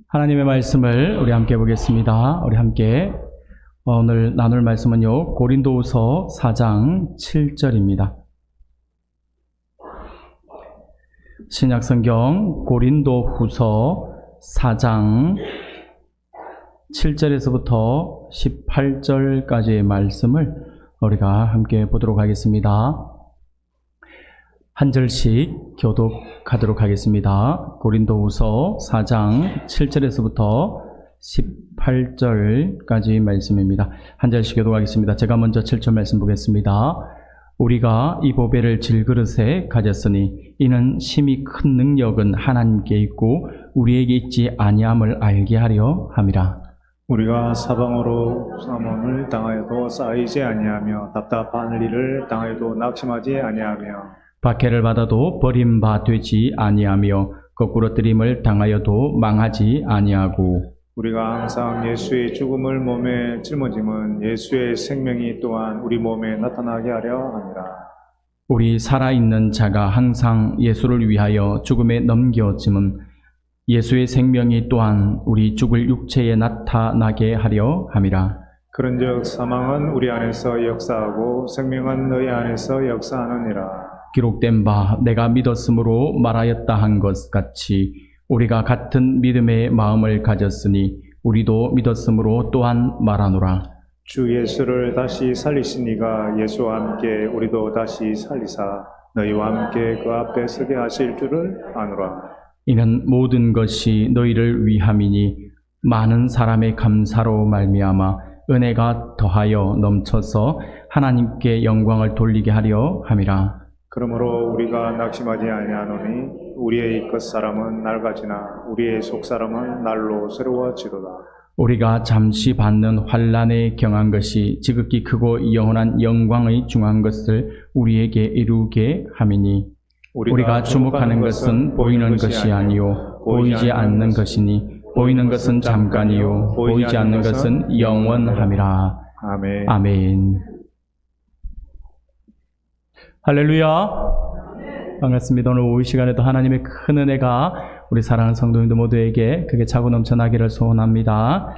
하나님의 말씀을 우리 함께 보겠습니다. 우리 함께 오늘 나눌 말씀은요, 고린도후서 4장 7절입니다. 신약성경 고린도후서 4장 7절에서부터 18절까지의 말씀을 우리가 함께 보도록 하겠습니다. 한 절씩 교독하도록 하겠습니다. 고린도후서 4장 7절에서부터 18절까지 말씀입니다. 한 절씩 교독하겠습니다. 제가 먼저 7절 말씀 보겠습니다. 우리가 이 보배를 질그릇에 가졌으니 이는 심히 큰 능력은 하나님께 있고 우리에게 있지 아니함을 알게 하려 함이라. 우리가 사방으로 사망을 당하여도 쌓이지 아니하며 답답한 일을 당하여도 낙심하지 아니하며 박해를 받아도 버림받지 아니하며 거꾸러뜨림을 당하여도 망하지 아니하고 우리가 항상 예수의 죽음을 몸에 짊어짐은 예수의 생명이 또한 우리 몸에 나타나게 하려 함이라. 우리 살아있는 자가 항상 예수를 위하여 죽음에 넘겨짐은 예수의 생명이 또한 우리 죽을 육체에 나타나게 하려 함이라. 그런즉 사망은 우리 안에서 역사하고 생명은 너희 안에서 역사하느니라. 기록된 바 내가 믿었으므로 말하였다 한 것 같이 우리가 같은 믿음의 마음을 가졌으니 우리도 믿었으므로 또한 말하노라. 주 예수를 다시 살리신 이가 예수와 함께 우리도 다시 살리사 너희와 함께 그 앞에 서게 하실 줄을 아노라. 이는 모든 것이 너희를 위함이니 많은 사람의 감사로 말미암아 은혜가 더하여 넘쳐서 하나님께 영광을 돌리게 하려 함이라. 그러므로 우리가 낙심하지 아니하노니 우리의 끝사람은 낡아지나 우리의 속사람은 날로 새로워지도다. 우리가 잠시 받는 환난에 경한 것이 지극히 크고 영원한 영광의 중한 것을 우리에게 이루게 함이니 우리가 주목하는 것은 보이는 것이 아니요 보이지 않는 것이니 보이는 것은 잠깐이요 보이지 않는 것은 영원함이라. 아멘. 아멘. 할렐루야. 반갑습니다. 오늘 오후 시간에도 하나님의 큰 은혜가 우리 사랑하는 성도님들 모두에게 크게 차고 넘쳐나기를 소원합니다.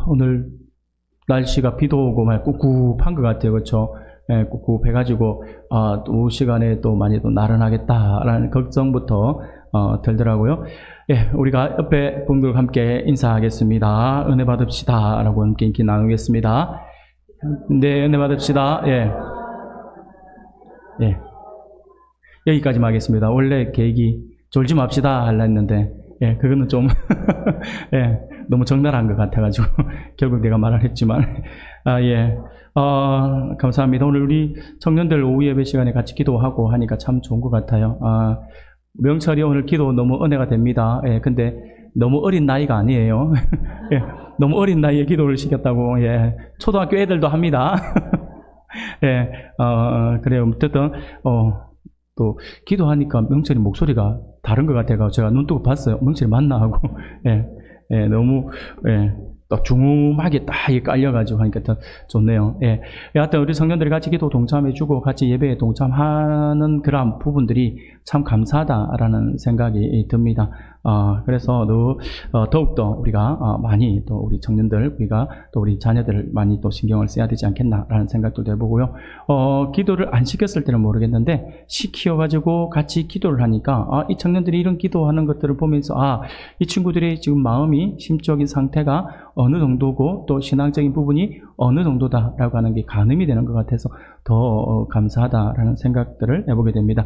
오늘 날씨가 비도 오고 말 꿉꿉한 것 같아요. 그렇죠? 꿉꿉해가지고 또 오후 시간에 또 많이 또 나른하겠다라는 걱정부터 들더라고요. 우리가 옆에 분들과 함께 인사하겠습니다. 은혜 받읍시다 라고 함께 인기 나누겠습니다. 네, 은혜 받읍시다. 여기까지만 하겠습니다. 원래 계획이 졸지 맙시다 하려 했는데, 그거는 좀, 너무 적나라한 것 같아가지고, 결국 내가 말을 했지만, 감사합니다. 오늘 우리 청년들 오후 예배 시간에 같이 기도하고 하니까 참 좋은 것 같아요. 명철이 오늘 기도 너무 은혜가 됩니다. 근데 너무 어린 나이가 아니에요. 너무 어린 나이에 기도를 시켰다고, 초등학교 애들도 합니다. 그래요. 어쨌든, 또, 기도하니까 명철이 목소리가 다른 것 같아서 제가 눈 뜨고 봤어요. 명철이 맞나 하고, 너무, 또 중음하게 딱 깔려가지고 하니까 더 좋네요. 하여튼 우리 성년들이 같이 기도 동참해주고 같이 예배에 동참하는 그런 부분들이 참 감사하다라는 생각이 듭니다. 그래서 더욱더 우리가 많이 또 우리 청년들, 우리가 또 우리 자녀들을 많이 또 신경을 써야 되지 않겠나라는 생각도 해보고요. 기도를 안 시켰을 때는 모르겠는데 시키어가지고 같이 기도를 하니까 이 청년들이 이런 기도하는 것들을 보면서 이 친구들의 지금 마음이 심적인 상태가 어느 정도고 또 신앙적인 부분이 어느 정도다라고 하는 게 가늠이 되는 것 같아서 더 감사하다라는 생각들을 해보게 됩니다.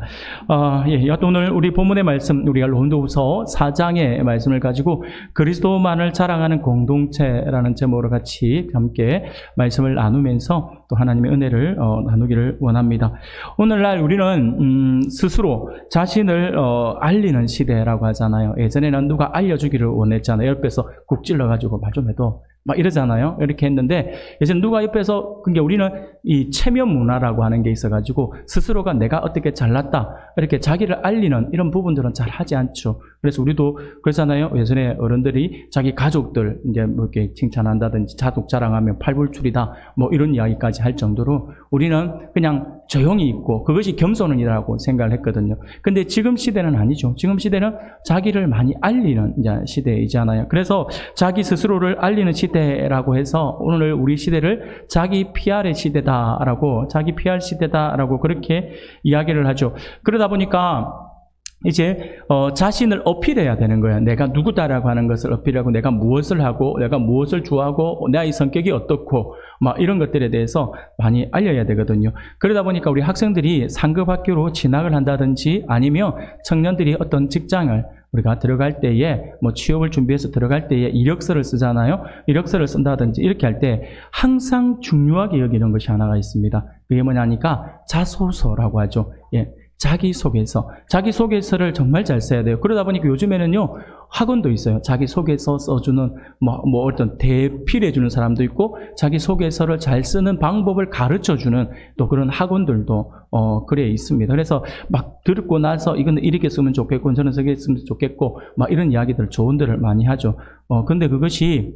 여하튼 오늘 우리 본문의 말씀, 우리가 고린도후서 4장의 말씀을 가지고 그리스도만을 자랑하는 공동체라는 제목으로 같이 함께 말씀을 나누면서 또 하나님의 은혜를 나누기를 원합니다. 오늘날 우리는 스스로 자신을 알리는 시대라고 하잖아요. 예전에는 누가 알려주기를 원했잖아요. 옆에서 국 찔러가지고 말 좀 해도 막 이러잖아요. 이렇게 했는데 예전에 누가 옆에서 그러니까 우리는 이 체면 문화라고 하는 게 있어가지고 스스로가 내가 어떻게 잘났다 이렇게 자기를 알리는 이런 부분들은 잘 하지 않죠. 그래서 우리도 그러잖아요. 예전에 어른들이 자기 가족들 이제 뭐 이렇게 칭찬한다든지 자족 자랑하면 팔불출이다 뭐 이런 이야기까지 할 정도로 우리는 그냥 조용히 있고 그것이 겸손이라고 생각을 했거든요. 근데 지금 시대는 아니죠. 지금 시대는 자기를 많이 알리는 이제 시대이잖아요. 그래서 자기 스스로를 알리는 시대라고 해서 오늘 우리 시대를 자기 PR의 시대다라고 자기 PR 시대다라고 그렇게 이야기를 하죠. 그러다 보니까 이제 자신을 어필해야 되는 거예요. 내가 누구다라고 하는 것을 어필하고 내가 무엇을 하고 내가 무엇을 좋아하고 나의 성격이 어떻고 막 이런 것들에 대해서 많이 알려야 되거든요. 그러다 보니까 우리 학생들이 상급 학교로 진학을 한다든지 아니면 청년들이 어떤 직장을 우리가 들어갈 때에 뭐 취업을 준비해서 들어갈 때에 이력서를 쓰잖아요. 이력서를 쓴다든지 이렇게 할 때 항상 중요하게 여기는 것이 하나가 있습니다. 그게 뭐냐니까 자소서라고 하죠. 예. 자기소개서를 정말 잘 써야 돼요. 그러다 보니까 요즘에는요, 학원도 있어요. 자기소개서 써주는, 뭐 어떤 대필해주는 사람도 있고, 자기소개서를 잘 쓰는 방법을 가르쳐주는 또 그런 학원들도, 그래 있습니다. 그래서 막 듣고 나서 이건 이렇게 쓰면 좋겠고, 저는 저렇게 쓰면 좋겠고, 막 이런 이야기들, 조언들을 많이 하죠. 근데 그것이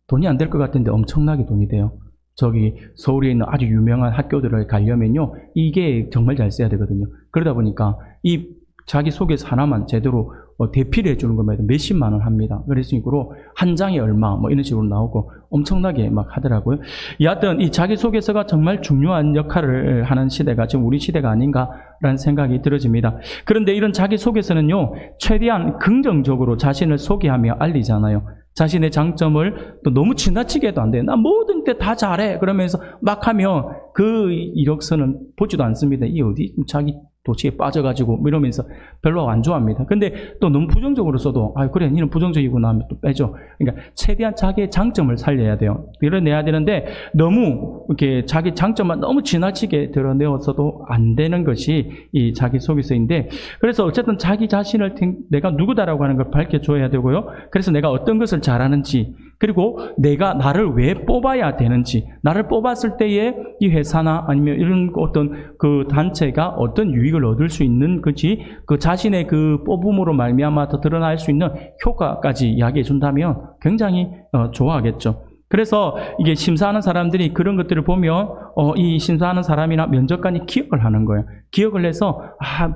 돈이 안 될 것 같은데 엄청나게 돈이 돼요. 저기 서울에 있는 아주 유명한 학교들을 가려면요 이게 정말 잘 써야 되거든요. 그러다 보니까 이 자기소개서 하나만 제대로 대필해 주는 것만 해도 몇십만 원 합니다. 그런 식으로 한 장에 얼마 뭐 이런 식으로 나오고 엄청나게 막 하더라고요. 여하튼 이 자기소개서가 정말 중요한 역할을 하는 시대가 지금 우리 시대가 아닌가라는 생각이 들어집니다. 그런데 이런 자기소개서는요 최대한 긍정적으로 자신을 소개하며 알리잖아요. 자신의 장점을 또 너무 지나치게 해도 안 돼요. 나 모든 때 다 잘해. 그러면서 막 하면 그 이력서는 보지도 않습니다. 이 어디 자기 도치에 빠져가지고 뭐 이러면서 별로 안 좋아합니다. 근데 또 너무 부정적으로 써도 그래 니는 부정적이구나 하면 또 빼죠. 그러니까 최대한 자기의 장점을 살려야 돼요. 드러내야 되는데 너무 이렇게 자기 장점만 너무 지나치게 드러내어서도 안 되는 것이 이 자기소개서인데 그래서 어쨌든 자기 자신을 내가 누구다라고 하는 걸 밝혀줘야 되고요. 그래서 내가 어떤 것을 잘하는지 그리고 내가 나를 왜 뽑아야 되는지 나를 뽑았을 때에 이 회사나 아니면 이런 어떤 그 단체가 어떤 유익을 얻을 수 있는 거지 그 자신의 그 뽑음으로 말미암아 더 드러날 수 있는 효과까지 이야기해 준다면 굉장히 좋아하겠죠. 그래서 이게 심사하는 사람들이 그런 것들을 보면 이 심사하는 사람이나 면접관이 기억을 하는 거예요. 기억을 해서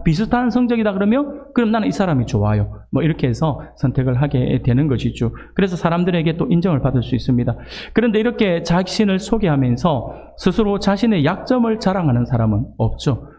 비슷한 성적이다 그러면 그럼 나는 이 사람이 좋아요. 뭐 이렇게 해서 선택을 하게 되는 것이죠. 그래서 사람들에게 또 인정을 받을 수 있습니다. 그런데 이렇게 자신을 소개하면서 스스로 자신의 약점을 자랑하는 사람은 없죠.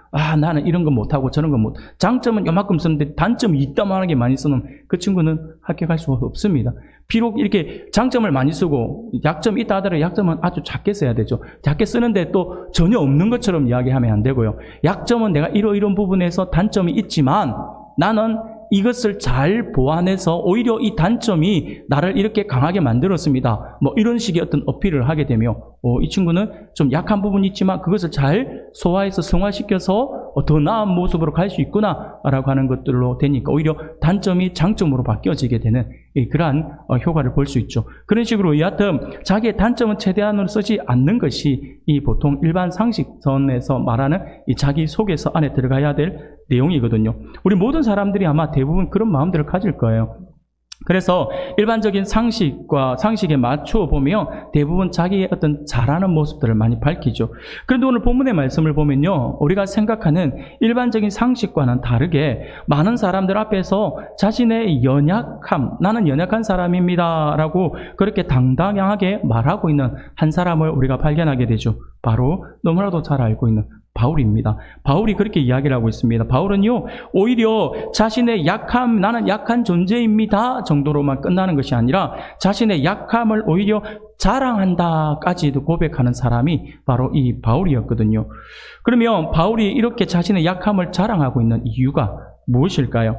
나는 이런 거 못하고 저런 거 장점은 요만큼 쓰는데 단점이 이따만하게 많이 쓰는 그 친구는 합격할 수가 없습니다. 비록 이렇게 장점을 많이 쓰고 약점이 있다 하더라도 약점은 아주 작게 써야 되죠. 작게 쓰는데 또 전혀 없는 것처럼 이야기하면 안 되고요. 약점은 내가 이런 부분에서 단점이 있지만 나는 이것을 잘 보완해서 오히려 이 단점이 나를 이렇게 강하게 만들었습니다. 뭐 이런 식의 어떤 어필을 하게 되며 이 친구는 좀 약한 부분이 있지만 그것을 잘 소화해서 승화시켜서 더 나은 모습으로 갈 수 있구나 라고 하는 것들로 되니까 오히려 단점이 장점으로 바뀌어지게 되는 그러한 효과를 볼 수 있죠. 그런 식으로 여하튼 자기의 단점은 최대한으로 쓰지 않는 것이 이 보통 일반 상식선에서 말하는 이 자기소개서 안에 들어가야 될 내용이거든요. 우리 모든 사람들이 아마 대부분 그런 마음들을 가질 거예요. 그래서 일반적인 상식에 맞추어 보면 대부분 자기의 어떤 잘하는 모습들을 많이 밝히죠. 그런데 오늘 본문의 말씀을 보면요, 우리가 생각하는 일반적인 상식과는 다르게 많은 사람들 앞에서 자신의 연약함, 나는 연약한 사람입니다 라고 그렇게 당당하게 말하고 있는 한 사람을 우리가 발견하게 되죠. 바로 너무나도 잘 알고 있는 바울입니다. 바울이 그렇게 이야기를 하고 있습니다. 바울은요, 오히려 자신의 약함, 나는 약한 존재입니다 정도로만 끝나는 것이 아니라 자신의 약함을 오히려 자랑한다까지도 고백하는 사람이 바로 이 바울이었거든요. 그러면 바울이 이렇게 자신의 약함을 자랑하고 있는 이유가 무엇일까요?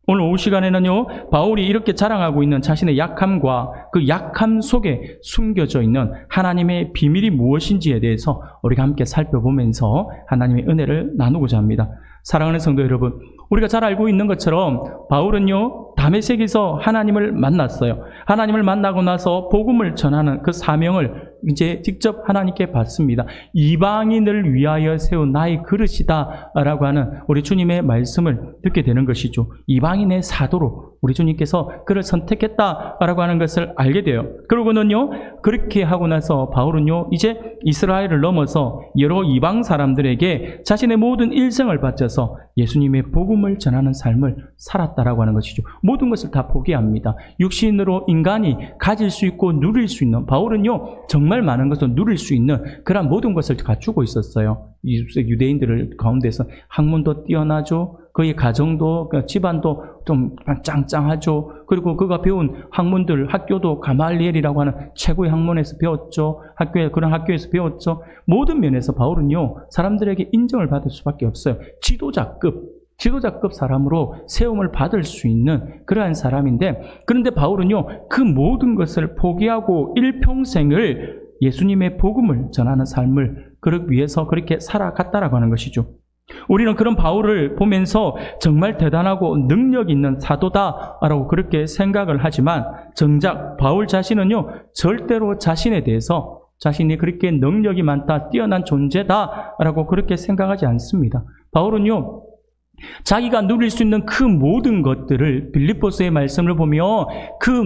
오늘 오후 시간에는요, 바울이 이렇게 자랑하고 있는 자신의 약함과 그 약함 속에 숨겨져 있는 하나님의 비밀이 무엇인지에 대해서 우리가 함께 살펴보면서 하나님의 은혜를 나누고자 합니다. 사랑하는 성도 여러분, 우리가 잘 알고 있는 것처럼 바울은요, 다메섹에서 하나님을 만났어요. 하나님을 만나고 나서 복음을 전하는 그 사명을 이제 직접 하나님께 받습니다. 이방인을 위하여 세운 나의 그릇이다 라고 하는 우리 주님의 말씀을 듣게 되는 것이죠. 이방인의 사도로 우리 주님께서 그를 선택했다라고 하는 것을 알게 돼요. 그러고는요, 그렇게 하고 나서 바울은요, 이제 이스라엘을 넘어서 여러 이방 사람들에게 자신의 모든 일생을 바쳐서 예수님의 복음을 전하는 삶을 살았다라고 하는 것이죠. 모든 것을 다 포기합니다. 육신으로 인간이 가질 수 있고 누릴 수 있는, 바울은요, 정말 많은 것을 누릴 수 있는 그런 모든 것을 갖추고 있었어요. 유대인들 가운데서 학문도 뛰어나죠. 그의 가정도, 집안도 좀 짱짱하죠. 그리고 그가 배운 학문들, 학교도 가말리엘이라고 하는 최고의 학문에서 배웠죠. 그런 학교에서 배웠죠. 모든 면에서 바울은요, 사람들에게 인정을 받을 수밖에 없어요. 지도자급 사람으로 세움을 받을 수 있는 그러한 사람인데, 그런데 바울은요, 그 모든 것을 포기하고 일평생을 예수님의 복음을 전하는 삶을 그러기 위해서 그렇게 살아갔다라고 하는 것이죠. 우리는 그런 바울을 보면서 정말 대단하고 능력 있는 사도다라고 그렇게 생각을 하지만, 정작 바울 자신은요, 절대로 자신에 대해서 자신이 그렇게 능력이 많다, 뛰어난 존재다라고 그렇게 생각하지 않습니다. 바울은요, 자기가 누릴 수 있는 그 모든 것들을, 빌립보서의 말씀을 보며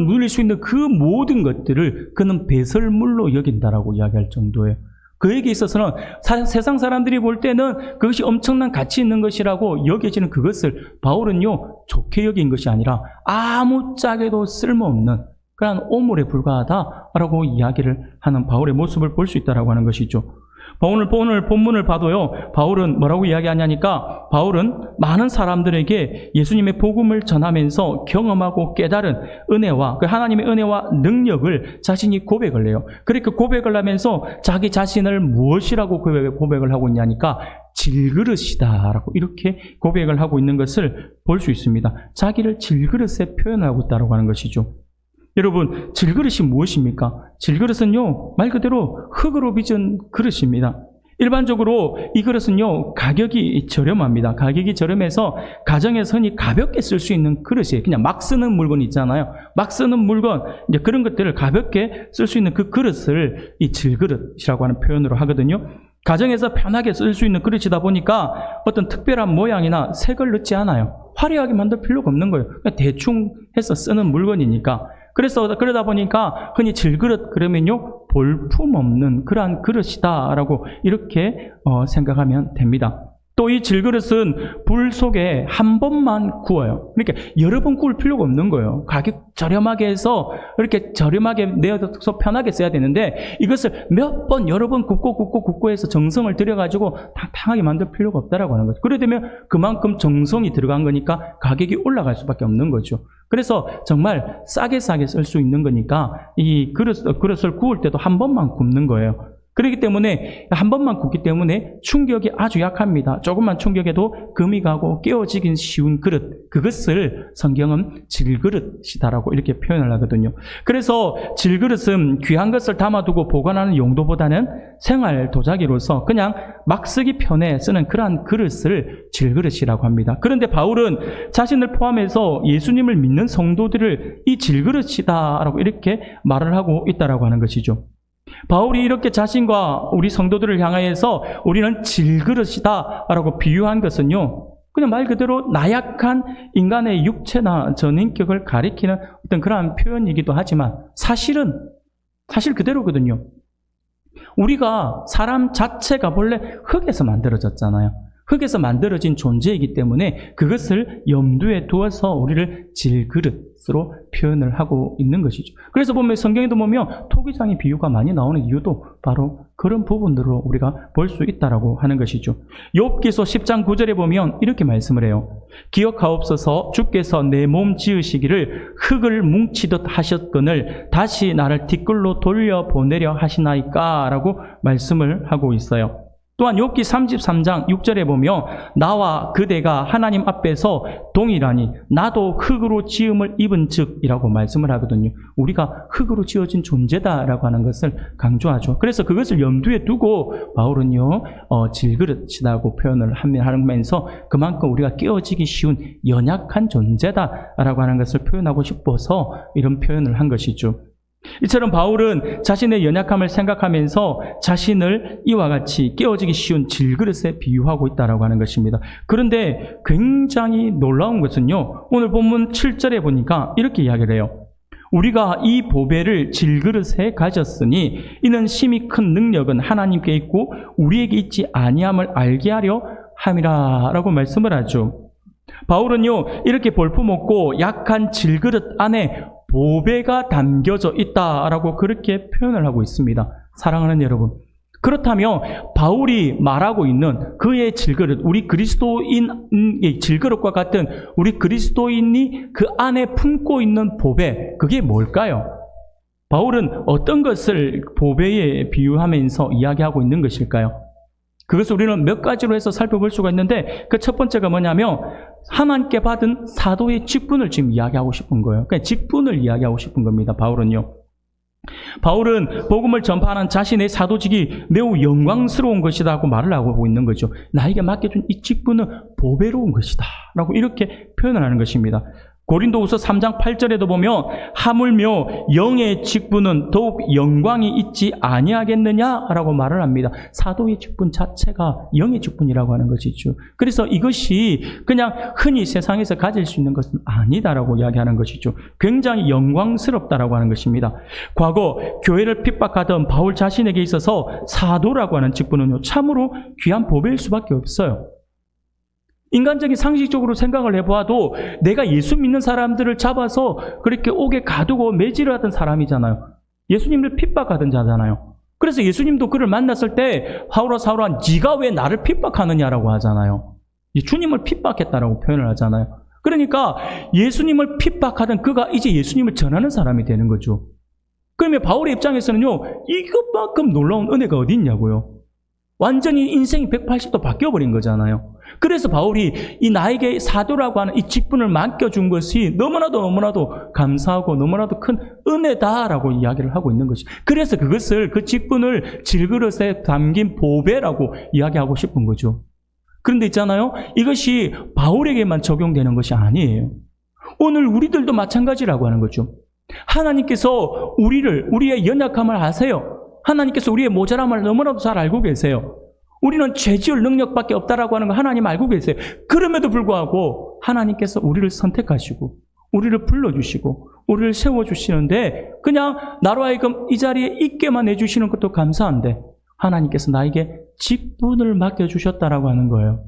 누릴 수 있는 그 모든 것들을 그는 배설물로 여긴다라고 이야기할 정도예요. 그에게 있어서는 세상 사람들이 볼 때는 그것이 엄청난 가치 있는 것이라고 여겨지는 그것을 바울은요, 좋게 여긴 것이 아니라 아무짝에도 쓸모없는 그런 오물에 불과하다라고 이야기를 하는 바울의 모습을 볼 수 있다라고 하는 것이죠. 오늘 본문을 봐도요, 바울은 뭐라고 이야기하냐니까, 바울은 많은 사람들에게 예수님의 복음을 전하면서 경험하고 깨달은 은혜와 그 하나님의 은혜와 능력을 자신이 고백을 해요. 그렇게 고백을 하면서 자기 자신을 무엇이라고 고백을 하고 있냐니까, 질그릇이다라고 이렇게 고백을 하고 있는 것을 볼 수 있습니다. 자기를 질그릇에 표현하고 있다고 하는 것이죠. 여러분, 질그릇이 무엇입니까? 질그릇은요, 말 그대로 흙으로 빚은 그릇입니다. 일반적으로 이 그릇은요, 가격이 저렴합니다. 가격이 저렴해서 가정에서 흔히 가볍게 쓸 수 있는 그릇이에요. 그냥 막 쓰는 물건 있잖아요. 막 쓰는 물건, 이제 그런 것들을 가볍게 쓸 수 있는 그 그릇을 이 질그릇이라고 하는 표현으로 하거든요. 가정에서 편하게 쓸 수 있는 그릇이다 보니까 어떤 특별한 모양이나 색을 넣지 않아요. 화려하게 만들 필요가 없는 거예요. 그냥 대충 해서 쓰는 물건이니까. 그러다 보니까 흔히 질그릇 그러면요, 볼품없는 그러한 그릇이다라고 이렇게 생각하면 됩니다. 또 이 질그릇은 불 속에 한 번만 구워요. 그러니까 여러 번 구울 필요가 없는 거예요. 가격 저렴하게 해서 이렇게 저렴하게 내어서 편하게 써야 되는데, 이것을 여러 번 굽고 해서 정성을 들여가지고 탕탕하게 만들 필요가 없다라고 하는 거죠. 그래 되면 그만큼 정성이 들어간 거니까 가격이 올라갈 수밖에 없는 거죠. 그래서 정말 싸게 쓸 수 있는 거니까 이 그릇을 구울 때도 한 번만 굽는 거예요. 그렇기 때문에 한 번만 굽기 때문에 충격이 아주 약합니다. 조금만 충격해도 금이 가고 깨어지긴 쉬운 그릇, 그것을 성경은 질그릇이다라고 이렇게 표현을 하거든요. 그래서 질그릇은 귀한 것을 담아두고 보관하는 용도보다는 생활 도자기로서 그냥 막 쓰기 편해 쓰는 그러한 그릇을 질그릇이라고 합니다. 그런데 바울은 자신을 포함해서 예수님을 믿는 성도들을 이 질그릇이다라고 이렇게 말을 하고 있다라고 하는 것이죠. 바울이 이렇게 자신과 우리 성도들을 향하여서 우리는 질그릇이다라고 비유한 것은요, 그냥 말 그대로 나약한 인간의 육체나 전인격을 가리키는 어떤 그러한 표현이기도 하지만 사실 그대로거든요. 우리가 사람 자체가 원래 흙에서 만들어졌잖아요. 흙에서 만들어진 존재이기 때문에 그것을 염두에 두어서 우리를 질그릇으로 표현을 하고 있는 것이죠. 그래서 보면 성경에도 보면 토기장의 비유가 많이 나오는 이유도 바로 그런 부분들로 우리가 볼 수 있다라고 하는 것이죠. 욥기서 10장 9절에 보면 이렇게 말씀을 해요. 기억하옵소서, 주께서 내 몸 지으시기를 흙을 뭉치듯 하셨거늘 다시 나를 티끌로 돌려보내려 하시나이까 라고 말씀을 하고 있어요. 또한 욥기 33장 6절에 보면 나와 그대가 하나님 앞에서 동일하니 나도 흙으로 지음을 입은 즉이라고 말씀을 하거든요. 우리가 흙으로 지어진 존재다라고 하는 것을 강조하죠. 그래서 그것을 염두에 두고 바울은요 질그릇이라고 표현을 하면서 그만큼 우리가 깨어지기 쉬운 연약한 존재다라고 하는 것을 표현하고 싶어서 이런 표현을 한 것이죠. 이처럼 바울은 자신의 연약함을 생각하면서 자신을 이와 같이 깨어지기 쉬운 질그릇에 비유하고 있다고 하는 것입니다. 그런데 굉장히 놀라운 것은요, 오늘 본문 7절에 보니까 이렇게 이야기를 해요. 우리가 이 보배를 질그릇에 가졌으니 이는 심히 큰 능력은 하나님께 있고 우리에게 있지 아니함을 알게 하려 함이라 라고 말씀을 하죠. 바울은요 이렇게 볼품없고 약한 질그릇 안에 보배가 담겨져 있다라고 그렇게 표현을 하고 있습니다. 사랑하는 여러분, 그렇다면 바울이 말하고 있는 그의 질그릇, 우리 그리스도인의 질그릇과 같은 우리 그리스도인이 그 안에 품고 있는 보배, 그게 뭘까요? 바울은 어떤 것을 보배에 비유하면서 이야기하고 있는 것일까요? 그것을 우리는 몇 가지로 해서 살펴볼 수가 있는데 그 첫 번째가 뭐냐면 하나님께 받은 사도의 직분을 지금 이야기하고 싶은 거예요. 그러니까 직분을 이야기하고 싶은 겁니다. 바울은 복음을 전파하는 자신의 사도직이 매우 영광스러운 것이다 하고 말을 하고 있는 거죠. 나에게 맡겨준 이 직분은 보배로운 것이다 라고 이렇게 표현을 하는 것입니다. 고린도후서 3장 8절에도 보면 하물며 영의 직분은 더욱 영광이 있지 아니하겠느냐라고 말을 합니다. 사도의 직분 자체가 영의 직분이라고 하는 것이죠. 그래서 이것이 그냥 흔히 세상에서 가질 수 있는 것은 아니다라고 이야기하는 것이죠. 굉장히 영광스럽다라고 하는 것입니다. 과거 교회를 핍박하던 바울 자신에게 있어서 사도라고 하는 직분은 참으로 귀한 보배일 수밖에 없어요. 인간적인 상식적으로 생각을 해보아도 내가 예수 믿는 사람들을 잡아서 그렇게 옥에 가두고 매질을 하던 사람이잖아요. 예수님을 핍박하던 자잖아요. 그래서 예수님도 그를 만났을 때 사울아 사울아 네가 왜 나를 핍박하느냐라고 하잖아요. 주님을 핍박했다라고 표현을 하잖아요. 그러니까 예수님을 핍박하던 그가 이제 예수님을 전하는 사람이 되는 거죠. 그러면 바울의 입장에서는요, 이것만큼 놀라운 은혜가 어디 있냐고요. 완전히 인생이 180도 바뀌어버린 거잖아요. 그래서 바울이 이 나에게 사도라고 하는 이 직분을 맡겨준 것이 너무나도 감사하고 너무나도 큰 은혜다라고 이야기를 하고 있는 것이. 그래서 그 직분을 질그릇에 담긴 보배라고 이야기하고 싶은 거죠. 그런데 있잖아요, 이것이 바울에게만 적용되는 것이 아니에요. 오늘 우리들도 마찬가지라고 하는 거죠. 하나님께서 우리의 연약함을 아세요. 하나님께서 우리의 모자람을 너무나도 잘 알고 계세요. 우리는 죄 지을 능력밖에 없다라고 하는 거 하나님 알고 계세요. 그럼에도 불구하고 하나님께서 우리를 선택하시고 우리를 불러주시고 우리를 세워주시는데 그냥 나로 하여금 이 자리에 있게만 해주시는 것도 감사한데 하나님께서 나에게 직분을 맡겨주셨다라고 하는 거예요.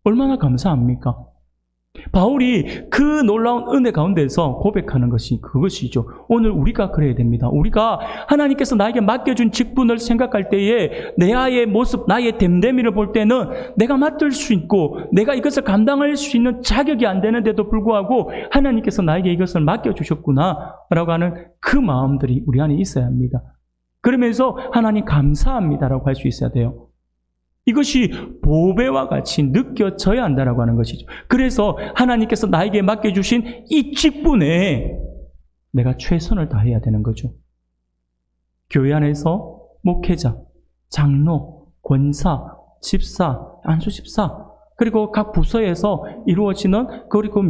얼마나 감사합니까? 바울이 그 놀라운 은혜 가운데서 고백하는 것이 그것이죠. 오늘 우리가 그래야 됩니다. 우리가 하나님께서 나에게 맡겨준 직분을 생각할 때에 내의 모습, 나의 됨됨이를 볼 때는 내가 맡을 수 있고 내가 이것을 감당할 수 있는 자격이 안 되는데도 불구하고 하나님께서 나에게 이것을 맡겨주셨구나 라고 하는 그 마음들이 우리 안에 있어야 합니다. 그러면서 하나님 감사합니다라고 할 수 있어야 돼요. 이것이 보배와 같이 느껴져야 한다라고 하는 것이죠. 그래서 하나님께서 나에게 맡겨주신 이 직분에 내가 최선을 다해야 되는 거죠. 교회 안에서 목회자, 장로, 권사, 집사, 안수집사, 그리고 각 부서에서 이루어지는 그리고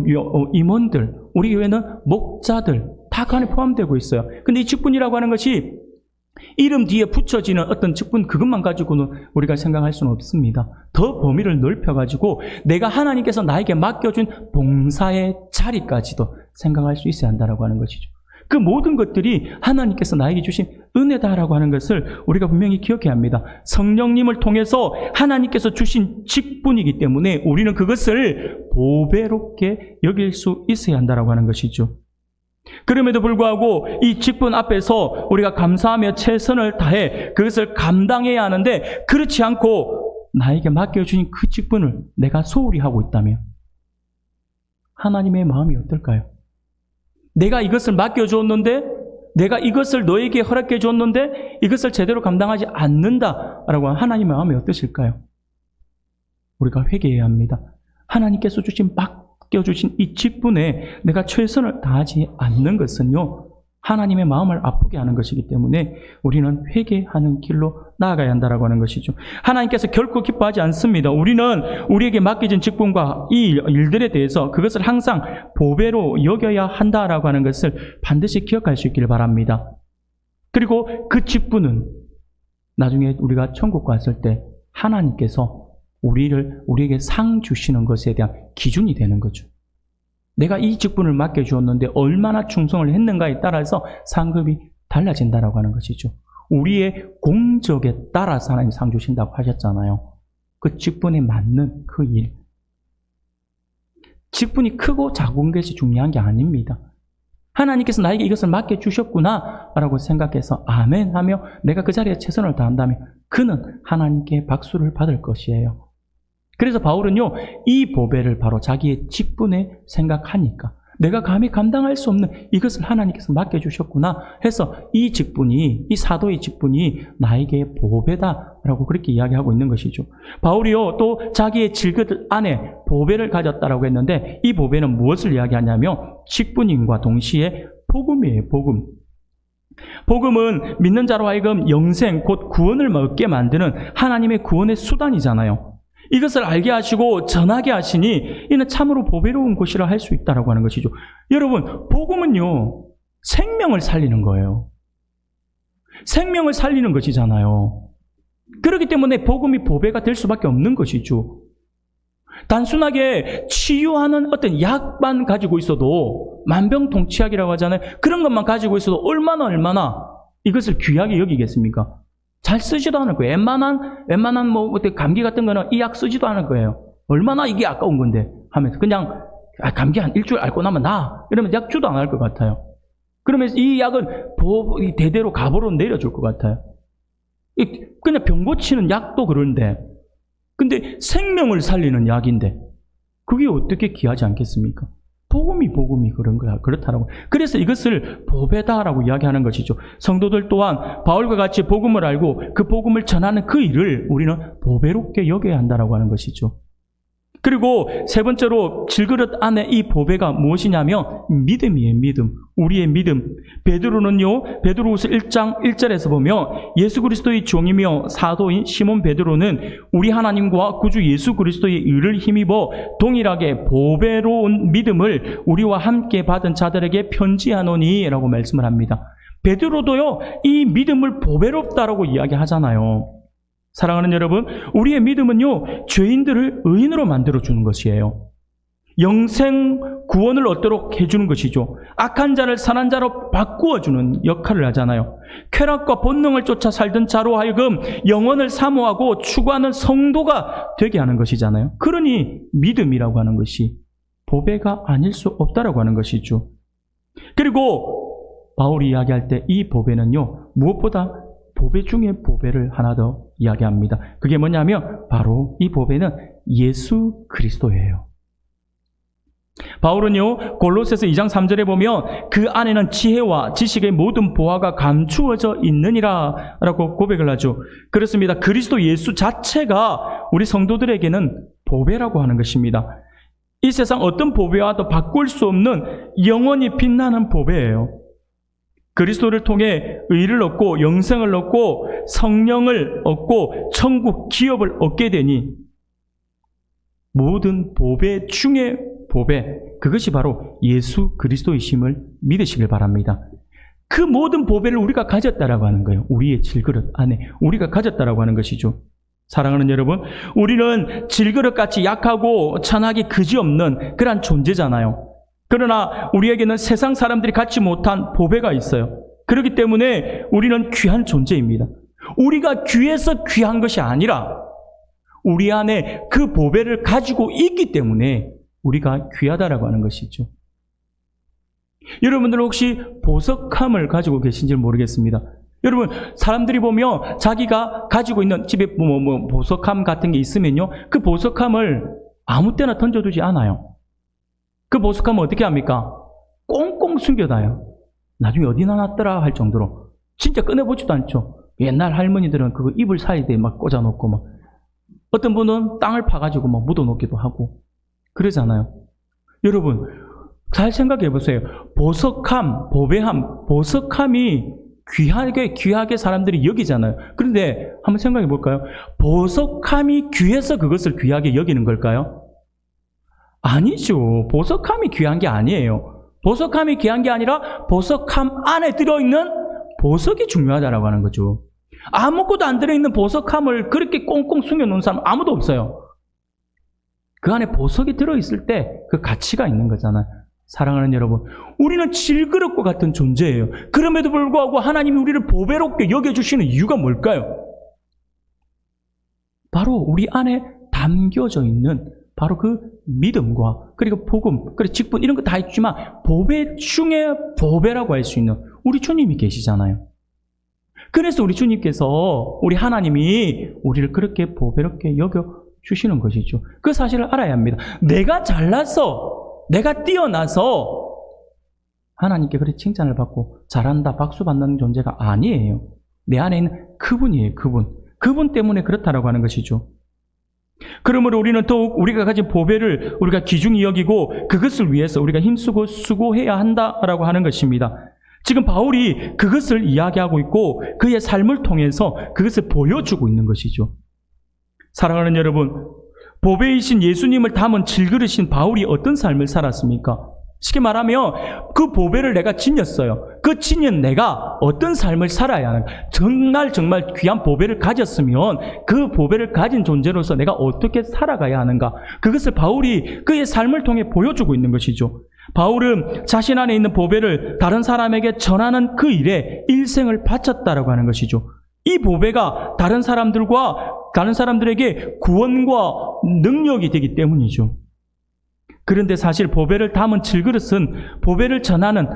임원들, 우리 교회는 목자들 다 그 안에 포함되고 있어요. 근데 이 직분이라고 하는 것이 이름 뒤에 붙여지는 어떤 직분 그것만 가지고는 우리가 생각할 수는 없습니다. 더 범위를 넓혀가지고 내가 하나님께서 나에게 맡겨준 봉사의 자리까지도 생각할 수 있어야 한다라고 하는 것이죠. 그 모든 것들이 하나님께서 나에게 주신 은혜다라고 하는 것을 우리가 분명히 기억해야 합니다. 성령님을 통해서 하나님께서 주신 직분이기 때문에 우리는 그것을 보배롭게 여길 수 있어야 한다라고 하는 것이죠. 그럼에도 불구하고 이 직분 앞에서 우리가 감사하며 최선을 다해 그것을 감당해야 하는데 그렇지 않고 나에게 맡겨주신 그 직분을 내가 소홀히 하고 있다면 하나님의 마음이 어떨까요? 내가 이것을 맡겨주었는데 내가 이것을 너에게 허락해 줬는데 이것을 제대로 감당하지 않는다라고 하는 하나님의 마음이 어떠실까요? 우리가 회개해야 합니다. 하나님께서 맡겨주신 이 직분에 내가 최선을 다하지 않는 것은요, 하나님의 마음을 아프게 하는 것이기 때문에 우리는 회개하는 길로 나아가야 한다라고 하는 것이죠. 하나님께서 결코 기뻐하지 않습니다. 우리는 우리에게 맡겨진 직분과 이 일들에 대해서 그것을 항상 보배로 여겨야 한다라고 하는 것을 반드시 기억할 수 있기를 바랍니다. 그리고 그 직분은 나중에 우리가 천국 갔을 때 하나님께서 우리에게 상 주시는 것에 대한 기준이 되는 거죠. 내가 이 직분을 맡겨주었는데 얼마나 충성을 했는가에 따라서 상급이 달라진다라고 하는 것이죠. 우리의 공적에 따라서 하나님 상 주신다고 하셨잖아요. 그 직분에 맞는 그 일. 직분이 크고 작은 것이 중요한 게 아닙니다. 하나님께서 나에게 이것을 맡겨주셨구나 라고 생각해서 아멘 하며 내가 그 자리에 최선을 다한다면 그는 하나님께 박수를 받을 것이에요. 그래서 바울은요, 이 보배를 바로 자기의 직분에 생각하니까 내가 감히 감당할 수 없는 이것을 하나님께서 맡겨주셨구나 해서 이 직분이, 이 사도의 직분이 나에게 보배다라고 그렇게 이야기하고 있는 것이죠. 바울이요, 또 자기의 질그릇 안에 보배를 가졌다라고 했는데 이 보배는 무엇을 이야기하냐면 직분임과 동시에 복음이에요, 복음. 복음은 믿는 자로 하여금 영생, 곧 구원을 얻게 만드는 하나님의 구원의 수단이잖아요. 이것을 알게 하시고 전하게 하시니 이는 참으로 보배로운 것이라 할 수 있다라고 하는 것이죠. 여러분, 복음은요, 생명을 살리는 거예요. 생명을 살리는 것이잖아요. 그렇기 때문에 복음이 보배가 될 수밖에 없는 것이죠. 단순하게 치유하는 어떤 약만 가지고 있어도 만병통치약이라고 하잖아요. 그런 것만 가지고 있어도 얼마나 이것을 귀하게 여기겠습니까? 잘 쓰지도 않을 거예요. 웬만한 감기 같은 거는 이 약 쓰지도 않을 거예요. 얼마나 이게 아까운 건데 하면서 그냥 감기 한 일주일 앓고 나면 이러면 약 주도 안 할 것 같아요. 그러면 이 약은 대대로 갑으로 내려줄 것 같아요. 그냥 병 고치는 약도 그런데 근데 생명을 살리는 약인데 그게 어떻게 귀하지 않겠습니까? 복음이 그런 거야. 그렇다라고. 그래서 이것을 보배다라고 이야기하는 것이죠. 성도들 또한 바울과 같이 복음을 알고 그 복음을 전하는 그 일을 우리는 보배롭게 여겨야 한다라고 하는 것이죠. 그리고 세 번째로 질그릇 안에 이 보배가 무엇이냐면 믿음이에요. 믿음. 우리의 믿음. 베드로는요, 베드로후서 1장 1절에서 보면 예수 그리스도의 종이며 사도인 시몬 베드로는 우리 하나님과 구주 예수 그리스도의 의를 힘입어 동일하게 보배로운 믿음을 우리와 함께 받은 자들에게 편지하노니 라고 말씀을 합니다. 베드로도요, 이 믿음을 보배롭다라고 이야기하잖아요. 사랑하는 여러분, 우리의 믿음은요, 죄인들을 의인으로 만들어주는 것이에요. 영생 구원을 얻도록 해주는 것이죠. 악한 자를 선한 자로 바꾸어주는 역할을 하잖아요. 쾌락과 본능을 쫓아 살던 자로 하여금 영원을 사모하고 추구하는 성도가 되게 하는 것이잖아요. 그러니 믿음이라고 하는 것이 보배가 아닐 수 없다라고 하는 것이죠. 그리고 바울이 이야기할 때 이 보배는요, 무엇보다 보배 중에 보배를 하나 더 이야기합니다. 그게 뭐냐면 바로 이 보배는 예수 그리스도예요. 바울은요, 골로새서 2장 3절에 보면 그 안에는 지혜와 지식의 모든 보화가 감추어져 있느니라 라고 고백을 하죠. 그렇습니다. 그리스도 예수 자체가 우리 성도들에게는 보배라고 하는 것입니다. 이 세상 어떤 보배와도 바꿀 수 없는 영원히 빛나는 보배예요. 그리스도를 통해 의를 얻고 영생을 얻고 성령을 얻고 천국 기업을 얻게 되니 모든 보배 중에 보배, 그것이 바로 예수 그리스도이심을 믿으시길 바랍니다. 그 모든 보배를 우리가 가졌다라고 하는 거예요. 우리의 질그릇 안에 우리가 가졌다라고 하는 것이죠. 사랑하는 여러분, 우리는 질그릇같이 약하고 천하기 그지없는 그러한 존재잖아요. 그러나 우리에게는 세상 사람들이 갖지 못한 보배가 있어요. 그렇기 때문에 우리는 귀한 존재입니다. 우리가 귀해서 귀한 것이 아니라 우리 안에 그 보배를 가지고 있기 때문에 우리가 귀하다라고 하는 것이죠. 여러분들 혹시 보석함을 가지고 계신지 모르겠습니다. 여러분, 사람들이 보면 자기가 가지고 있는 집에 보석함 같은 게 있으면요, 그 보석함을 아무 때나 던져두지 않아요. 그 보석함은 어떻게 합니까? 꽁꽁 숨겨놔요. 나중에 어디나 놨더라 할 정도로 진짜 꺼내보지도 않죠. 옛날 할머니들은 그거 이불 사이에 막 꽂아놓고 막 어떤 분은 땅을 파가지고 막 묻어놓기도 하고 그러잖아요. 여러분 잘 생각해 보세요. 보석함, 보배함, 보석함이 귀하게 사람들이 여기잖아요. 그런데 한번 생각해 볼까요? 보석함이 귀해서 그것을 귀하게 여기는 걸까요? 아니죠. 보석함이 귀한 게 아니에요. 보석함이 귀한 게 아니라 보석함 안에 들어있는 보석이 중요하다라고 하는 거죠. 아무것도 안 들어있는 보석함을 그렇게 꽁꽁 숨겨놓은 사람 아무도 없어요. 그 안에 보석이 들어있을 때 그 가치가 있는 거잖아요. 사랑하는 여러분, 우리는 질그릇과 같은 존재예요. 그럼에도 불구하고 하나님이 우리를 보배롭게 여겨주시는 이유가 뭘까요? 바로 우리 안에 담겨져 있는 바로 그 믿음과 그리고 복음, 그리고 직분 이런 거 다 있지만 보배 중에 보배라고 할 수 있는 우리 주님이 계시잖아요. 그래서 우리 주님께서 우리 하나님이 우리를 그렇게 보배롭게 여겨주시는 것이죠. 그 사실을 알아야 합니다. 내가 잘나서 내가 뛰어나서 하나님께 그렇게 칭찬을 받고 잘한다 박수 받는 존재가 아니에요. 내 안에 있는 그분이에요. 그분 때문에 그렇다라고 하는 것이죠. 그러므로 우리는 더욱 우리가 가진 보배를 우리가 귀중히 여기고 그것을 위해서 우리가 힘쓰고 수고해야 한다라고 하는 것입니다. 지금 바울이 그것을 이야기하고 있고 그의 삶을 통해서 그것을 보여주고 있는 것이죠. 사랑하는 여러분, 보배이신 예수님을 담은 질그릇인 바울이 어떤 삶을 살았습니까? 쉽게 말하면 그 보배를 내가 지녔어요. 그 지닌 내가 어떤 삶을 살아야 하는가? 정말 귀한 보배를 가졌으면 그 보배를 가진 존재로서 내가 어떻게 살아가야 하는가? 그것을 바울이 그의 삶을 통해 보여주고 있는 것이죠. 바울은 자신 안에 있는 보배를 다른 사람에게 전하는 그 일에 일생을 바쳤다라고 하는 것이죠. 이 보배가 다른 사람들에게 구원과 능력이 되기 때문이죠. 그런데 사실 보배를 담은 질그릇은 보배를 전하는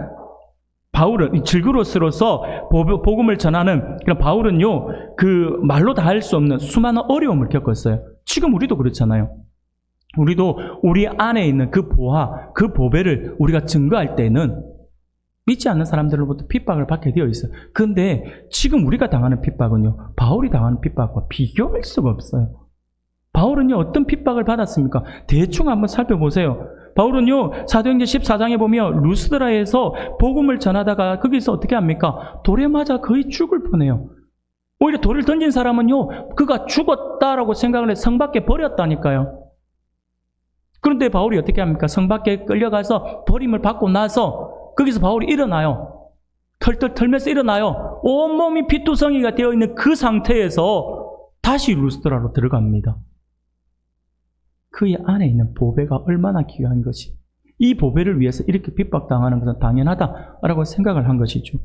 바울은 질그릇으로서 복음을 전하는 그런 바울은요 그 말로 다 할 수 없는 수많은 어려움을 겪었어요. 지금 우리도 그렇잖아요. 우리도 우리 안에 있는 그 보화, 그 보배를 우리가 증거할 때는 믿지 않는 사람들로부터 핍박을 받게 되어 있어요. 그런데 지금 우리가 당하는 핍박은요 바울이 당하는 핍박과 비교할 수가 없어요. 바울은요 어떤 핍박을 받았습니까? 대충 한번 살펴보세요. 바울은요 사도행전 14장에 보면 루스드라에서 복음을 전하다가 거기서 어떻게 합니까? 돌에 맞아 거의 죽을 뻔해요. 오히려 돌을 던진 사람은요 그가 죽었다라고 생각을 해서 성 밖에 버렸다니까요. 그런데 바울이 어떻게 합니까? 성 밖에 끌려가서 버림을 받고 나서 거기서 바울이 일어나요. 털털 털면서 일어나요. 온몸이 피투성이가 되어 있는 그 상태에서 다시 루스드라로 들어갑니다. 그의 안에 있는 보배가 얼마나 귀한 것이, 이 보배를 위해서 이렇게 핍박당하는 것은 당연하다라고 생각을 한 것이죠.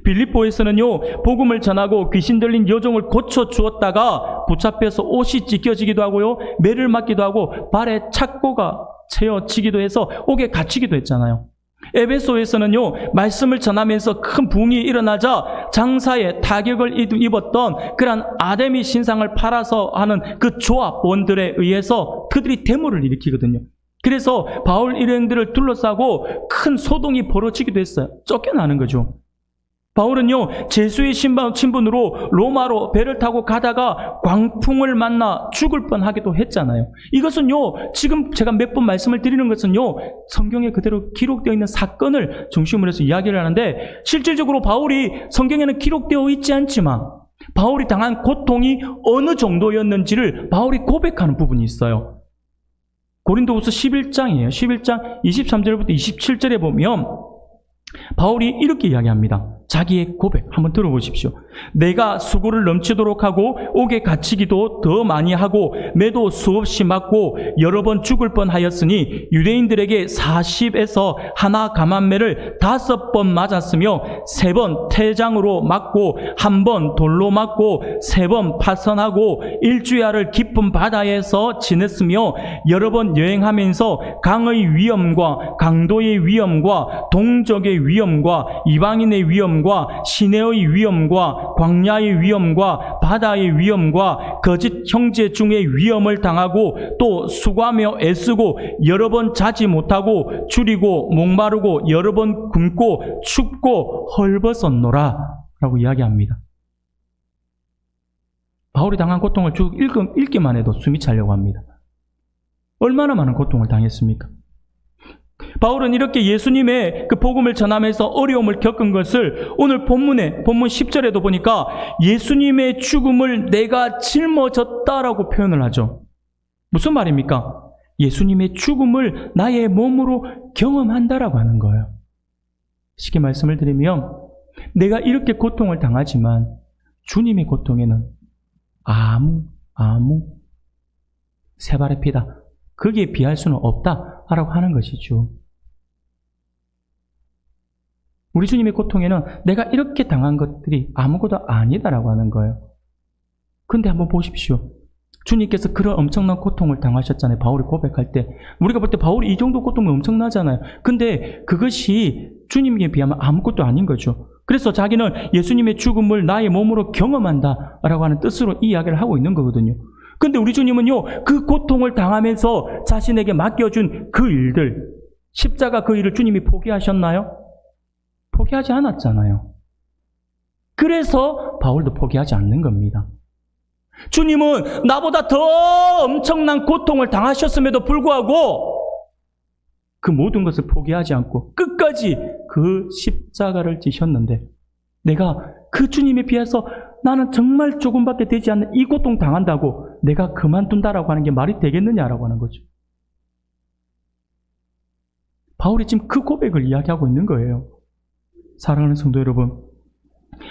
빌립보에서는요 복음을 전하고 귀신 들린 여종을 고쳐주었다가 붙잡혀서 옷이 찢겨지기도 하고요 매를 맞기도 하고 발에 착고가 채워지기도 해서 옥에 갇히기도 했잖아요. 에베소에서는요 말씀을 전하면서 큰 붕이 일어나자 장사에 타격을 입었던 그런 아데미 신상을 팔아서 하는 그 조합원들에 의해서 그들이 데모를 일으키거든요. 그래서 바울 일행들을 둘러싸고 큰 소동이 벌어지기도 했어요. 쫓겨나는 거죠. 바울은요 제수의 신분으로 로마로 배를 타고 가다가 광풍을 만나 죽을 뻔하기도 했잖아요. 이것은요 지금 제가 몇 번 말씀을 드리는 것은요 성경에 그대로 기록되어 있는 사건을 중심으로 해서 이야기를 하는데 실질적으로 바울이 성경에는 기록되어 있지 않지만 바울이 당한 고통이 어느 정도였는지를 바울이 고백하는 부분이 있어요. 고린도후서 11장이에요. 11장 23절부터 27절에 보면 바울이 이렇게 이야기합니다. 자기의 고백 한번 들어보십시오. 내가 수고를 넘치도록 하고 옥에 갇히기도 더 많이 하고 매도 수없이 맞고 여러 번 죽을 뻔하였으니 유대인들에게 40에서 하나 감한매를 5번 맞았으며 3번 태장으로 맞고 1번 돌로 맞고 3번 파선하고 일주야를 깊은 바다에서 지냈으며 여러 번 여행하면서 강의 위험과 강도의 위험과 동족의 위험과 이방인의 위험과 위험과 시내의 위험과 광야의 위험과 바다의 위험과 거짓 형제 중의 위험을 당하고 또 수고하며 애쓰고 여러 번 자지 못하고 줄이고 목마르고 여러 번 굶고 춥고 헐벗었노라 라고 이야기합니다. 바울이 당한 고통을 쭉 읽기만 해도 숨이 차려고 합니다. 얼마나 많은 고통을 당했습니까? 바울은 이렇게 예수님의 그 복음을 전하면서 어려움을 겪은 것을 오늘 본문 10절에도 보니까 예수님의 죽음을 내가 짊어졌다라고 표현을 하죠. 무슨 말입니까? 예수님의 죽음을 나의 몸으로 경험한다라고 하는 거예요. 쉽게 말씀을 드리면 내가 이렇게 고통을 당하지만 주님의 고통에는 아무 새발의 피다. 거기에 비할 수는 없다라고 하는 것이죠. 우리 주님의 고통에는 내가 이렇게 당한 것들이 아무것도 아니다라고 하는 거예요. 근데 한번 보십시오. 주님께서 그런 엄청난 고통을 당하셨잖아요. 바울이 고백할 때. 우리가 볼 때 바울이 이 정도 고통은 엄청나잖아요. 근데 그것이 주님께 비하면 아무것도 아닌 거죠. 그래서 자기는 예수님의 죽음을 나의 몸으로 경험한다라고 하는 뜻으로 이 이야기를 하고 있는 거거든요. 근데 우리 주님은요, 그 고통을 당하면서 자신에게 맡겨준 그 일들, 십자가 그 일을 주님이 포기하셨나요? 포기하지 않았잖아요. 그래서 바울도 포기하지 않는 겁니다. 주님은 나보다 더 엄청난 고통을 당하셨음에도 불구하고 그 모든 것을 포기하지 않고 끝까지 그 십자가를 지셨는데 내가 그 주님에 비해서 나는 정말 조금밖에 되지 않는 이 고통 당한다고 내가 그만둔다라고 하는 게 말이 되겠느냐라고 하는 거죠. 바울이 지금 그 고백을 이야기하고 있는 거예요. 사랑하는 성도 여러분.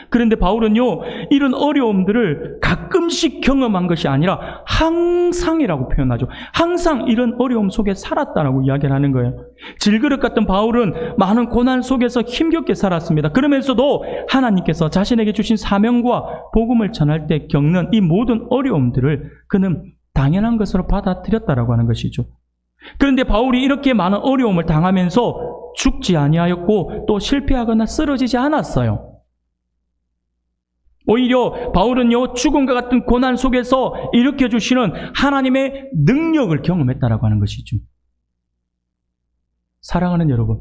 그런데 바울은요, 이런 어려움들을 가끔씩 경험한 것이 아니라 항상이라고 표현하죠. 항상 이런 어려움 속에 살았다라고 이야기를 하는 거예요. 질그릇 같은 바울은 많은 고난 속에서 힘겹게 살았습니다. 그러면서도 하나님께서 자신에게 주신 사명과 복음을 전할 때 겪는 이 모든 어려움들을 그는 당연한 것으로 받아들였다라고 하는 것이죠. 그런데 바울이 이렇게 많은 어려움을 당하면서 죽지 아니하였고 또 실패하거나 쓰러지지 않았어요. 오히려 바울은요, 죽음과 같은 고난 속에서 일으켜주시는 하나님의 능력을 경험했다라고 하는 것이죠. 사랑하는 여러분,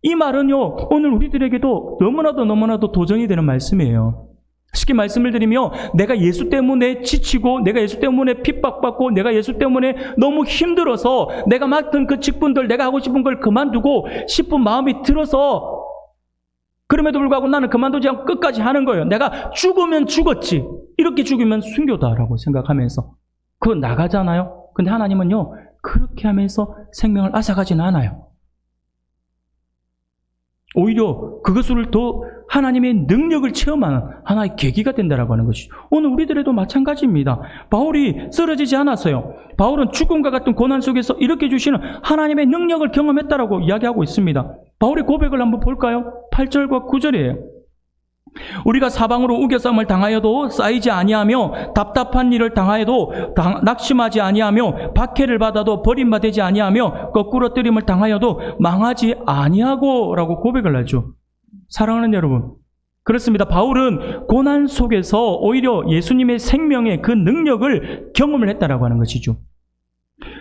이 말은요, 오늘 우리들에게도 너무나도 도전이 되는 말씀이에요. 쉽게 말씀을 드리면 내가 예수 때문에 지치고 내가 예수 때문에 핍박받고 내가 예수 때문에 너무 힘들어서 내가 맡은 그 직분들 내가 하고 싶은 걸 그만두고 싶은 마음이 들어서 그럼에도 불구하고 나는 그만두지 않고 끝까지 하는 거예요. 내가 죽으면 죽었지. 이렇게 죽으면 순교다라고 생각하면서 그거 나가잖아요. 근데 하나님은요, 그렇게 하면서 생명을 앗아가지는 않아요. 오히려 그것을 더 하나님의 능력을 체험하는 하나의 계기가 된다라고 하는 것이죠. 오늘 우리들에도 마찬가지입니다. 바울이 쓰러지지 않았어요. 바울은 죽음과 같은 고난 속에서 이렇게 주시는 하나님의 능력을 경험했다라고 이야기하고 있습니다. 바울의 고백을 한번 볼까요? 8절과 9절이에요. 우리가 사방으로 우겨싸움을 당하여도 쌓이지 아니하며 답답한 일을 당하여도 낙심하지 아니하며 박해를 받아도 버림받지 아니하며 거꾸로 뜨림을 당하여도 망하지 아니하고 라고 고백을 하죠. 사랑하는 여러분, 그렇습니다. 바울은 고난 속에서 오히려 예수님의 생명의 그 능력을 경험을 했다라고 하는 것이죠.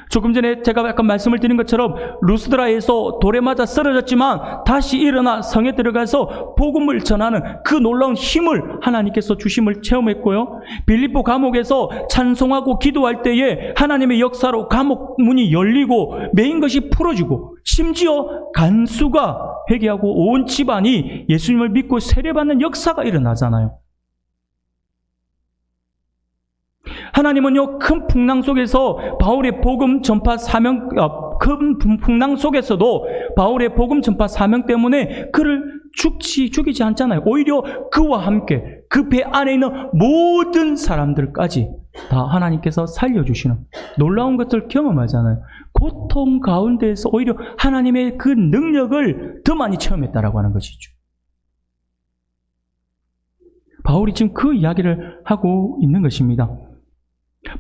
조금 전에 제가 약간 말씀을 드린 것처럼 루스드라에서 돌에 맞아 쓰러졌지만 다시 일어나 성에 들어가서 복음을 전하는 그 놀라운 힘을 하나님께서 주심을 체험했고요. 빌립보 감옥에서 찬송하고 기도할 때에 하나님의 역사로 감옥 문이 열리고 매인 것이 풀어지고 심지어 간수가 회개하고 온 집안이 예수님을 믿고 세례받는 역사가 일어나잖아요. 하나님은요, 큰 풍랑 속에서 바울의 복음 전파 사명, 큰 풍랑 속에서도 바울의 복음 전파 사명 때문에 그를 죽이지 않잖아요. 오히려 그와 함께 그 배 안에 있는 모든 사람들까지 다 하나님께서 살려주시는 놀라운 것을 경험하잖아요. 고통 가운데에서 오히려 하나님의 그 능력을 더 많이 체험했다라고 하는 것이죠. 바울이 지금 그 이야기를 하고 있는 것입니다.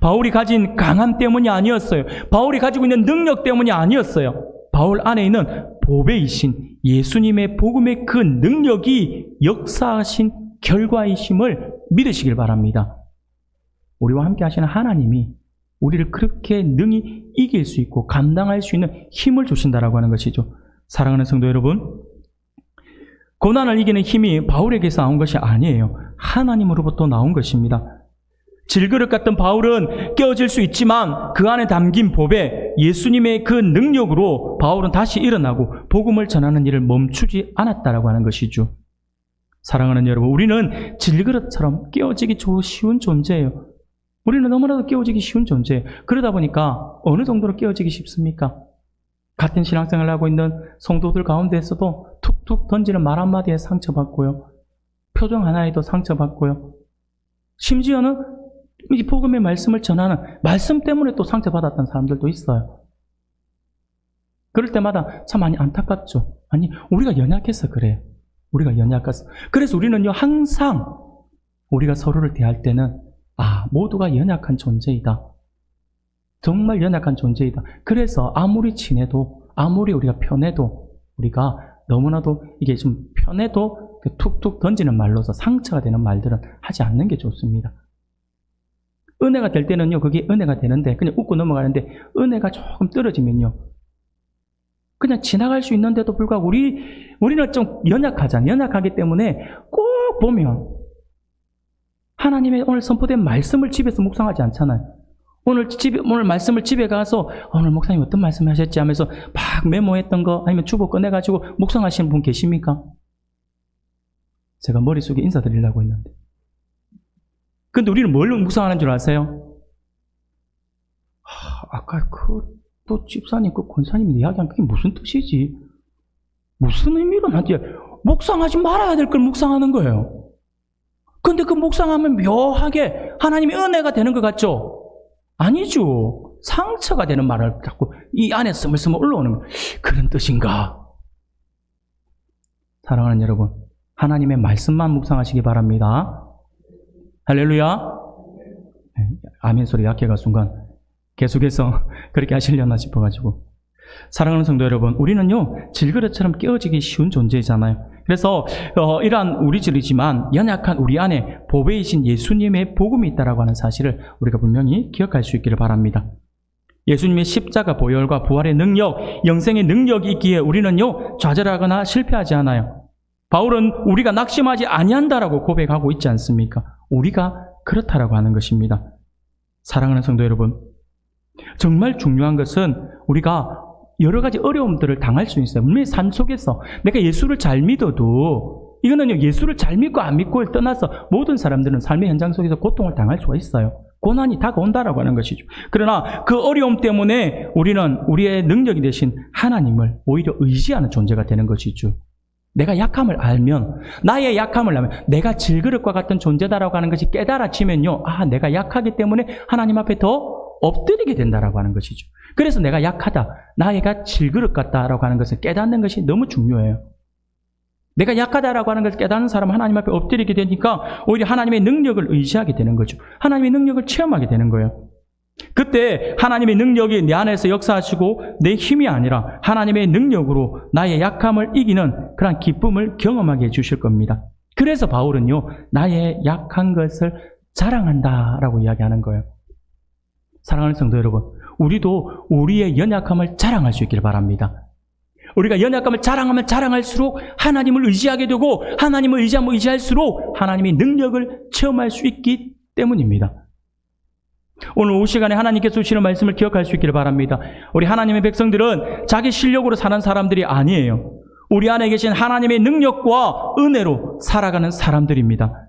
바울이 가진 강함 때문이 아니었어요. 바울이 가지고 있는 능력 때문이 아니었어요. 바울 안에 있는 보배이신 예수님의 복음의 그 능력이 역사하신 결과이심을 믿으시길 바랍니다. 우리와 함께 하시는 하나님이 우리를 그렇게 능히 이길 수 있고 감당할 수 있는 힘을 주신다라고 하는 것이죠. 사랑하는 성도 여러분, 고난을 이기는 힘이 바울에게서 나온 것이 아니에요. 하나님으로부터 나온 것입니다. 질그릇 같은 바울은 깨어질 수 있지만 그 안에 담긴 법에 예수님의 그 능력으로 바울은 다시 일어나고 복음을 전하는 일을 멈추지 않았다라고 하는 것이죠. 사랑하는 여러분, 우리는 질그릇처럼 깨어지기 쉬운 존재예요. 우리는 너무나도 깨어지기 쉬운 존재예요. 그러다 보니까 어느 정도로 깨어지기 쉽습니까? 같은 신앙생활을 하고 있는 성도들 가운데에서도 툭툭 던지는 말 한마디에 상처받고요. 표정 하나에도 상처받고요. 심지어는 이 복음의 말씀을 전하는 말씀 때문에 또 상처받았던 사람들도 있어요. 그럴 때마다 참 많이 안타깝죠. 아니, 우리가 연약해서 그래요. 우리가 연약해서. 그래서 우리는요, 항상 우리가 서로를 대할 때는 모두가 연약한 존재이다. 정말 연약한 존재이다. 그래서 아무리 친해도, 아무리 우리가 편해도, 우리가 너무나도 이게 좀 편해도 툭툭 던지는 말로서 상처가 되는 말들은 하지 않는 게 좋습니다. 은혜가 될 때는요, 그게 은혜가 되는데 그냥 웃고 넘어가는데, 은혜가 조금 떨어지면요, 그냥 지나갈 수 있는데도 불구하고 우리는 좀 연약하잖아요. 연약하기 때문에 꼭 보면 하나님의 오늘 선포된 말씀을 집에서 묵상하지 않잖아요. 오늘 말씀을 집에 가서 오늘 목사님 어떤 말씀 하셨지 하면서 막 메모했던 거 아니면 주보 꺼내가지고 묵상하시는 분 계십니까? 제가 머릿속에 인사드리려고 했는데. 근데 우리는 뭘 묵상하는 줄 아세요? 아까 또 집사님, 권사님이 이야기한 그게 무슨 뜻이지? 무슨 의미로 나한테 묵상하지 말아야 될 걸 묵상하는 거예요. 근데 그 묵상하면 묘하게 하나님의 은혜가 되는 것 같죠? 아니죠. 상처가 되는 말을 자꾸 이 안에 스물스물 올라오는 거예요. 그런 뜻인가? 사랑하는 여러분, 하나님의 말씀만 묵상하시기 바랍니다. 할렐루야. 아멘 소리 약해가 순간 계속해서 그렇게 하시려나 싶어가지고. 사랑하는 성도 여러분, 우리는요, 질그릇처럼 깨어지기 쉬운 존재잖아요. 그래서 이러한 우리들이지만 연약한 우리 안에 보배이신 예수님의 복음이 있다라고 하는 사실을 우리가 분명히 기억할 수 있기를 바랍니다. 예수님의 십자가 보혈과 부활의 능력, 영생의 능력이 있기에 우리는요, 좌절하거나 실패하지 않아요. 바울은 우리가 낙심하지 아니한다라고 고백하고 있지 않습니까? 우리가 그렇다라고 하는 것입니다. 사랑하는 성도 여러분, 정말 중요한 것은 우리가 여러 가지 어려움들을 당할 수 있어요. 분명히 삶 속에서 내가 예수를 잘 믿어도, 이거는요, 예수를 잘 믿고 안 믿고를 떠나서 모든 사람들은 삶의 현장 속에서 고통을 당할 수가 있어요. 고난이 다가온다라고 하는 것이죠. 그러나 그 어려움 때문에 우리는 우리의 능력이 되신 하나님을 오히려 의지하는 존재가 되는 것이죠. 내가 약함을 알면, 나의 약함을 알면, 내가 질그릇과 같은 존재다라고 하는 것이 깨달아지면요, 내가 약하기 때문에 하나님 앞에 더 엎드리게 된다라고 하는 것이죠. 그래서 내가 약하다, 나가 질그릇 같다라고 하는 것을 깨닫는 것이 너무 중요해요. 내가 약하다라고 하는 것을 깨닫는 사람은 하나님 앞에 엎드리게 되니까 오히려 하나님의 능력을 의지하게 되는 거죠. 하나님의 능력을 체험하게 되는 거예요. 그때 하나님의 능력이 내 안에서 역사하시고 내 힘이 아니라 하나님의 능력으로 나의 약함을 이기는 그런 기쁨을 경험하게 해주실 겁니다. 그래서 바울은요, 나의 약한 것을 자랑한다라고 이야기하는 거예요. 사랑하는 성도 여러분, 우리도 우리의 연약함을 자랑할 수 있기를 바랍니다. 우리가 연약함을 자랑하면 자랑할수록 하나님을 의지하게 되고, 하나님을 의지하면 의지할수록 하나님의 능력을 체험할 수 있기 때문입니다. 오늘 오후 시간에 하나님께서 주시는 말씀을 기억할 수 있기를 바랍니다. 우리 하나님의 백성들은 자기 실력으로 사는 사람들이 아니에요. 우리 안에 계신 하나님의 능력과 은혜로 살아가는 사람들입니다.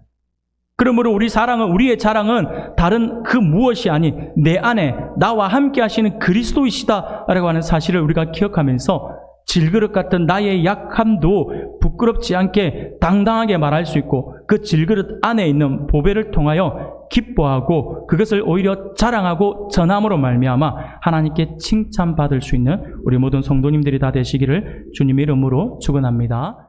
그러므로 우리의 자랑은 다른 그 무엇이 아닌 내 안에 나와 함께 하시는 그리스도이시다라고 하는 사실을 우리가 기억하면서 질그릇 같은 나의 약함도 부끄럽지 않게 당당하게 말할 수 있고, 그 질그릇 안에 있는 보배를 통하여 기뻐하고 그것을 오히려 자랑하고 전함으로 말미암아 하나님께 칭찬받을 수 있는 우리 모든 성도님들이 다 되시기를 주님의 이름으로 축원합니다.